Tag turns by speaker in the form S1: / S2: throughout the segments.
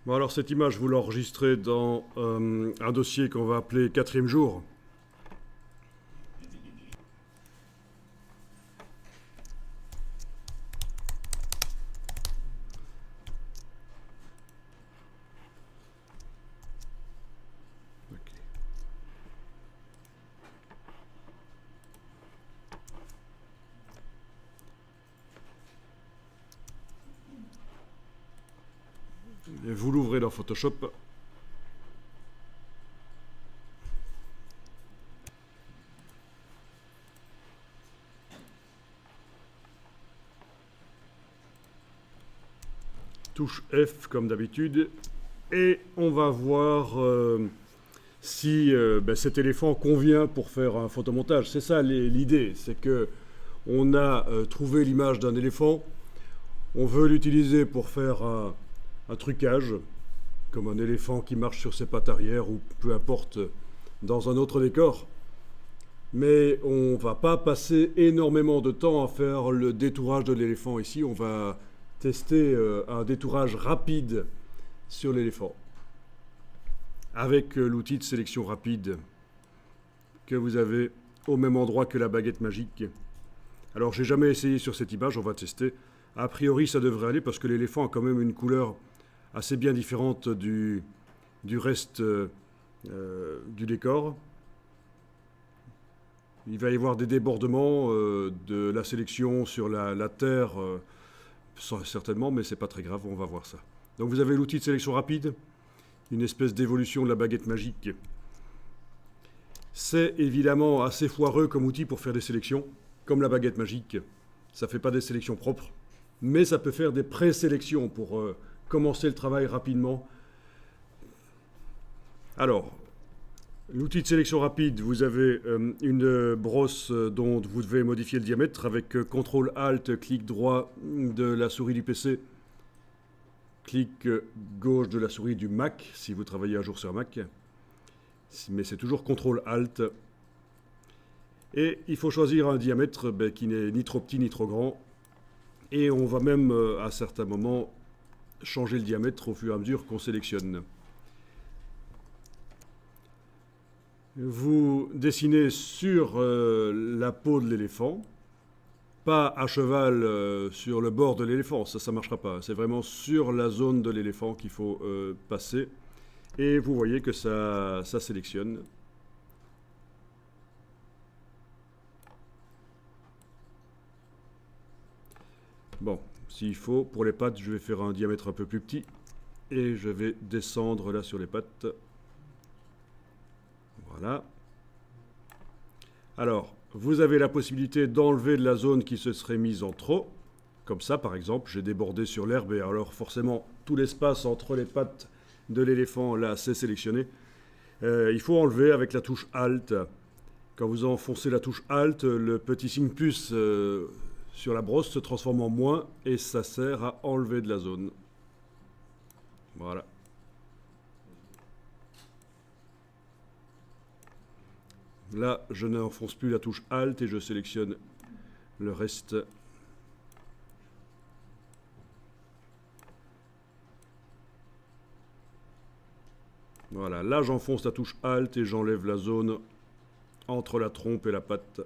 S1: Bon, alors cette image, vous l'enregistrez dans un dossier qu'on va appeler 4e jour. Et vous l'ouvrez dans Photoshop. Touche F comme d'habitude. Et on va voir si cet éléphant convient pour faire un photomontage. C'est ça l'idée, c'est que on a trouvé l'image d'un éléphant, on veut l'utiliser pour faire un trucage, comme un éléphant qui marche sur ses pattes arrière ou peu importe dans un autre décor. Mais on ne va pas passer énormément de temps à faire le détourage de l'éléphant ici. On va tester un détourage rapide sur l'éléphant avec l'outil de sélection rapide que vous avez au même endroit que la baguette magique. Alors j'ai jamais essayé sur cette image, on va tester. A priori ça devrait aller parce que l'éléphant a quand même une couleur assez bien différente du reste du décor. Il va y avoir des débordements de la sélection sur la terre, certainement, mais c'est pas très grave, on va voir ça. Donc vous avez l'outil de sélection rapide, une espèce d'évolution de la baguette magique. C'est évidemment assez foireux comme outil pour faire des sélections, comme la baguette magique. Ça ne fait pas des sélections propres, mais ça peut faire des présélections pour commencer le travail rapidement. Alors, l'outil de sélection rapide, vous avez une brosse dont vous devez modifier le diamètre avec CTRL-ALT, clic droit de la souris du PC, clic gauche de la souris du Mac, si vous travaillez un jour sur Mac. Mais c'est toujours CTRL-ALT. Et il faut choisir un diamètre qui n'est ni trop petit ni trop grand. Et on va même, à certains moments, changer le diamètre au fur et à mesure qu'on sélectionne. Vous dessinez sur la peau de l'éléphant, pas à cheval sur le bord de l'éléphant, ça ne marchera pas. C'est vraiment sur la zone de l'éléphant qu'il faut passer. Et vous voyez que ça sélectionne. Bon, s'il faut, pour les pattes, je vais faire un diamètre un peu plus petit. Et je vais descendre là sur les pattes. Voilà. Alors, vous avez la possibilité d'enlever de la zone qui se serait mise en trop. Comme ça, par exemple, j'ai débordé sur l'herbe et alors forcément, tout l'espace entre les pattes de l'éléphant, là, c'est sélectionné. Il faut enlever avec la touche Alt. Quand vous enfoncez la touche Alt, le petit signe plus sur la brosse se transforme en moins et ça sert à enlever de la zone. Voilà. Là, je n'enfonce plus la touche Alt et je sélectionne le reste. Voilà, là j'enfonce la touche Alt et j'enlève la zone entre la trompe et la patte.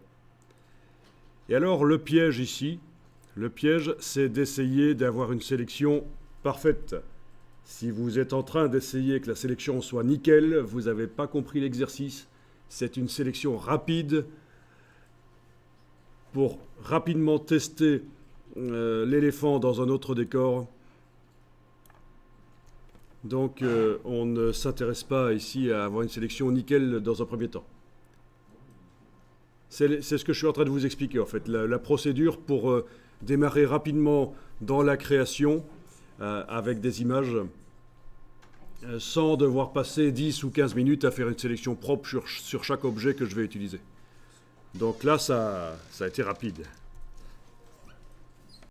S1: Et alors le piège ici, le piège c'est d'essayer d'avoir une sélection parfaite. Si vous êtes en train d'essayer que la sélection soit nickel, vous n'avez pas compris l'exercice. C'est une sélection rapide pour rapidement tester l'éléphant dans un autre décor. Donc on ne s'intéresse pas ici à avoir une sélection nickel dans un premier temps. C'est ce que je suis en train de vous expliquer en fait, la procédure pour démarrer rapidement dans la création avec des images sans devoir passer 10 ou 15 minutes à faire une sélection propre sur chaque objet que je vais utiliser. Donc là, ça a été rapide.